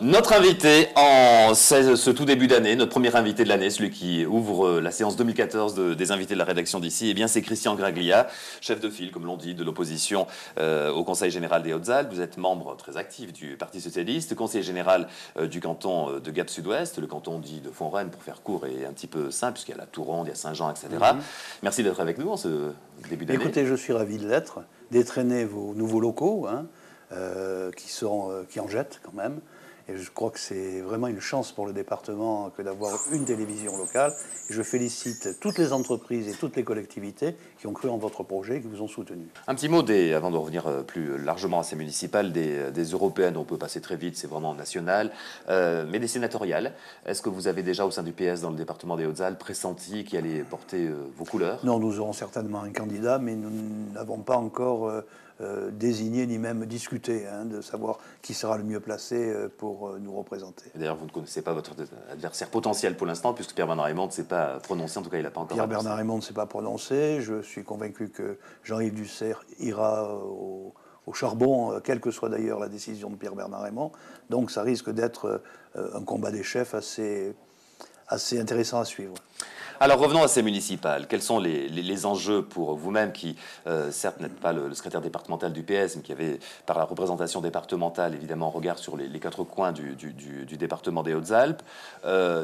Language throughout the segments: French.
Notre invité en ce tout début d'année, notre premier invité de l'année, celui qui ouvre la séance 2014 des invités de la rédaction d'ici, eh bien c'est Christian Graglia, chef de file, comme l'on dit, de l'opposition au Conseil général des Hautes-Alpes. Vous êtes membre très actif du Parti socialiste, conseiller général du canton de Gap Sud-Ouest, le canton dit de Fonrennes pour faire court et un petit peu simple, puisqu'il y a la Touronde, il y a Saint-Jean, etc. Merci d'être avec nous en ce début d'année. Écoutez, je suis ravi de l'être, d'étraîner vos nouveaux locaux, qui en jettent quand même. Et je crois que c'est vraiment une chance pour le département que d'avoir une télévision locale. Et je félicite toutes les entreprises et toutes les collectivités qui ont cru en votre projet et qui vous ont soutenu. Un petit mot, avant de revenir plus largement à ces municipales, des européennes, on peut passer très vite, c'est vraiment national, mais des sénatoriales. Est-ce que vous avez déjà au sein du PS dans le département des Hautes-Alpes pressenti qui allait porter vos couleurs? Non, nous aurons certainement un candidat, mais nous n'avons pas encore désigné ni même discuté de savoir qui sera le mieux placé pour nous représenter. D'ailleurs, vous ne connaissez pas votre adversaire potentiel pour l'instant, puisque Pierre-Bernard Raymond ne s'est pas prononcé, en tout cas il n'a pas encore annoncé. Pierre-Bernard Raymond ne s'est pas prononcé, je suis convaincu que Jean-Yves Dussert ira au charbon, quelle que soit d'ailleurs la décision de Pierre-Bernard Raymond, donc ça risque d'être un combat des chefs assez intéressant à suivre. Alors revenons à ces municipales. Quels sont les enjeux pour vous-même qui, certes, n'êtes pas le secrétaire départemental du PS, mais qui avez, par la représentation départementale, évidemment, regard sur les quatre coins du département des Hautes-Alpes.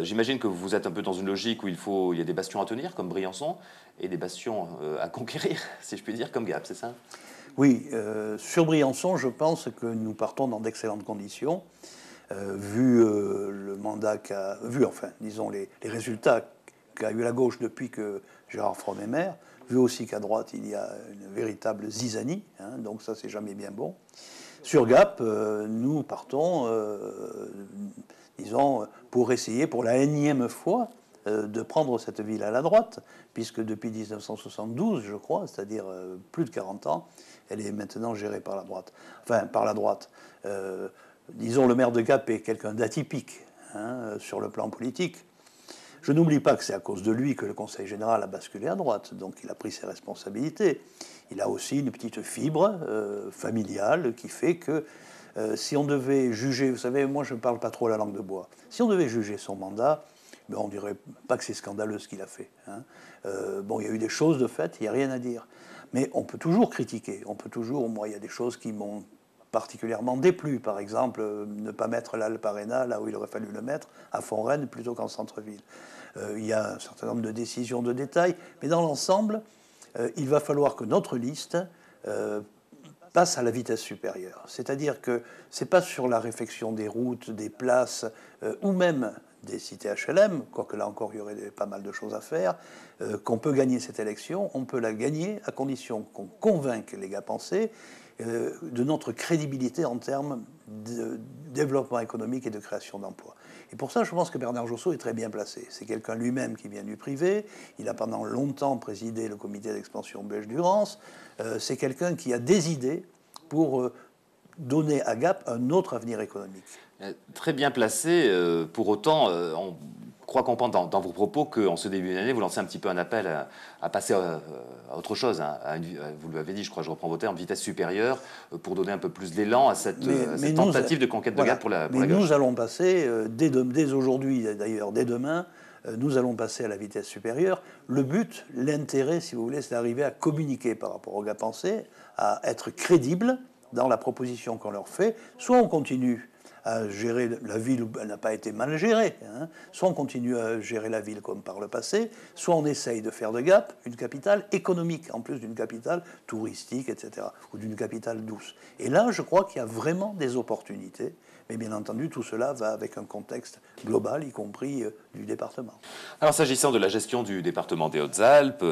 J'imagine que vous êtes un peu dans une logique où il y a des bastions à tenir, comme Briançon, et des bastions à conquérir, si je puis dire, comme Gap, c'est ça? Oui, sur Briançon, je pense que nous partons dans d'excellentes conditions, vu le mandat disons les résultats qu'a eu la gauche depuis que Gérard Fromm est maire, vu aussi qu'à droite, il y a une véritable zizanie, donc ça, c'est jamais bien bon. Sur Gap, nous partons, disons, pour essayer, pour la énième fois, de prendre cette ville à la droite, puisque depuis 1972, je crois, c'est-à-dire plus de 40 ans, elle est maintenant gérée par la droite. Enfin, par la droite. Disons, le maire de Gap est quelqu'un d'atypique sur le plan politique. Je n'oublie pas que c'est à cause de lui que le Conseil général a basculé à droite, donc il a pris ses responsabilités. Il a aussi une petite fibre familiale qui fait que si on devait juger, vous savez, moi je ne parle pas trop la langue de bois, si on devait juger son mandat, on ne dirait pas que c'est scandaleux ce qu'il a fait. Bon, il y a eu des choses de fait, il n'y a rien à dire. Mais on peut toujours critiquer, moi il y a des choses qui m'ont particulièrement déplu, par exemple, ne pas mettre l'Alpe Arena là où il aurait fallu le mettre, à Fonrennes plutôt qu'en centre-ville. Il y a un certain nombre de décisions de détail, mais dans l'ensemble, il va falloir que notre liste passe à la vitesse supérieure. C'est-à-dire que ce n'est pas sur la réfection des routes, des places, ou même des cités HLM, quoique là encore il y aurait pas mal de choses à faire, qu'on peut gagner cette élection. On peut la gagner à condition qu'on convainque les Gapensais de notre crédibilité en termes de développement économique et de création d'emplois. Et pour ça, je pense que Bernard Josseau est très bien placé. C'est quelqu'un lui-même qui vient du privé. Il a pendant longtemps présidé le comité d'expansion Belge-Durance. C'est quelqu'un qui a des idées pour donner à Gap un autre avenir économique. Très bien placé. Pour autant, on croit comprendre dans vos propos qu'en ce début d'année, vous lancez un petit peu un appel à passer à autre chose. Vous l'avez dit, je crois, je reprends vos termes, vitesse supérieure, pour donner un peu plus d'élan à cette tentative de conquête de Gap pour la gauche. Nous allons passer, dès aujourd'hui, d'ailleurs, dès demain, nous allons passer à la vitesse supérieure. Le but, l'intérêt, si vous voulez, c'est d'arriver à communiquer par rapport aux Gapensais, à être crédible dans la proposition qu'on leur fait. Soit on continue à gérer la ville où elle n'a pas été mal gérée, soit on continue à gérer la ville comme par le passé, soit on essaye de faire de Gap une capitale économique, en plus d'une capitale touristique, etc., ou d'une capitale douce. Et là, je crois qu'il y a vraiment des opportunités, mais bien entendu, tout cela va avec un contexte global, y compris du département. Alors, s'agissant de la gestion du département des Hautes-Alpes,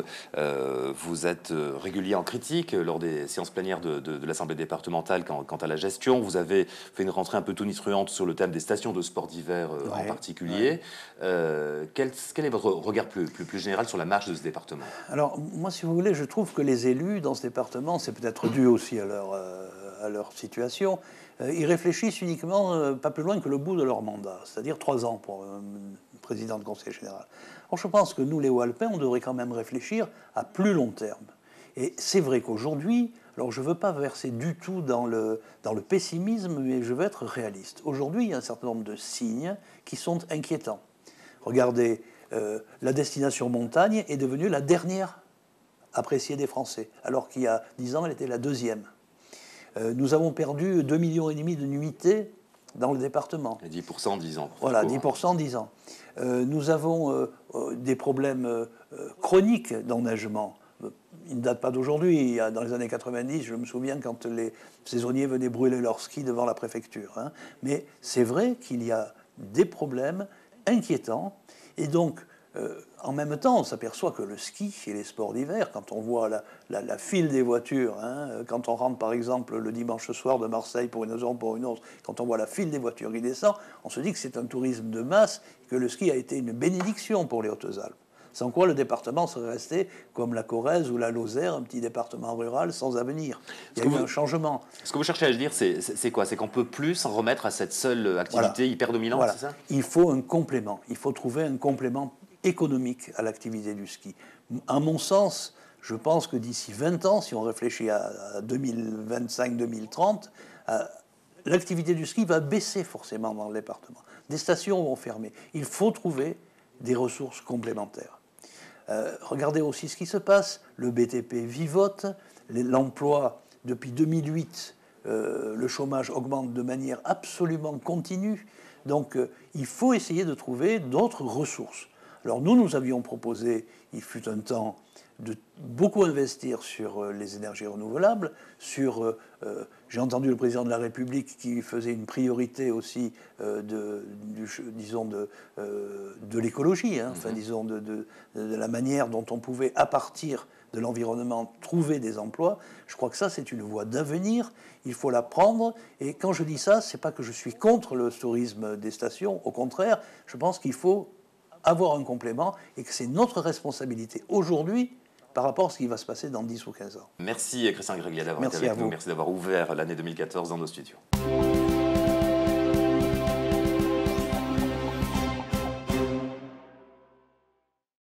vous êtes régulier en critique lors des séances plénières de l'Assemblée départementale quant à la gestion. Vous avez fait une rentrée un peu tonitruante sur le thème des stations de sport d'hiver en particulier. Quel est votre regard plus général sur la marche de ce département? Alors, moi, si vous voulez, je trouve que les élus dans ce département, c'est peut-être dû aussi à leur situation, ils réfléchissent uniquement pas plus loin que le bout de leur mandat, c'est-à-dire 3 ans pour un président de conseil général. Alors je pense que nous, les Hauts-Alpins, on devrait quand même réfléchir à plus long terme. Et c'est vrai qu'aujourd'hui, Alors je ne veux pas verser du tout dans le pessimisme, mais je veux être réaliste. Aujourd'hui, il y a un certain nombre de signes qui sont inquiétants. Regardez, la destination montagne est devenue la dernière appréciée des Français, alors qu'il y a 10 ans, elle était la deuxième. Nous avons perdu 2,5 millions de nuitées dans le département. Et 10% en 10 ans. Voilà, 10% en 10 ans. Nous avons des problèmes chroniques d'enneigement. Il ne date pas d'aujourd'hui. Dans les années 90, je me souviens quand les saisonniers venaient brûler leur ski devant la préfecture. Hein. Mais c'est vrai qu'il y a des problèmes inquiétants. Et donc, en même temps, on s'aperçoit que le ski et les sports d'hiver, quand on voit la file des voitures, hein, quand on rentre par exemple le dimanche soir de Marseille pour une raison ou pour une autre, quand on voit la file des voitures qui descend, on se dit que c'est un tourisme de masse, que le ski a été une bénédiction pour les Hautes-Alpes. Sans quoi le département serait resté comme la Corrèze ou la Lozère, un petit département rural sans avenir. Il y a eu un changement. Ce que vous cherchez à dire, c'est quoi? C'est qu'on ne peut plus s'en remettre à cette seule activité hyper dominante, voilà. C'est ça? Il faut un complément. Il faut trouver un complément économique à l'activité du ski. À mon sens, je pense que d'ici 20 ans, si on réfléchit à 2025-2030, l'activité du ski va baisser forcément dans le département. Des stations vont fermer. Il faut trouver des ressources complémentaires. Regardez aussi ce qui se passe. Le BTP vivote, l'emploi depuis 2008, le chômage augmente de manière absolument continue. Donc il faut essayer de trouver d'autres ressources. Alors nous avions proposé, il fut un temps, de beaucoup investir sur les énergies renouvelables, j'ai entendu le président de la République qui faisait une priorité aussi de l'écologie, hein, enfin, disons de la manière dont on pouvait, à partir de l'environnement, trouver des emplois. Je crois que ça, c'est une voie d'avenir, il faut la prendre. Et quand je dis ça, c'est pas que je suis contre le tourisme des stations, au contraire, je pense qu'il faut avoir un complément et que c'est notre responsabilité aujourd'hui par rapport à ce qui va se passer dans 10 ou 15 ans. Merci Christian Graglia d'avoir été avec nous. Merci d'avoir ouvert l'année 2014 dans nos studios.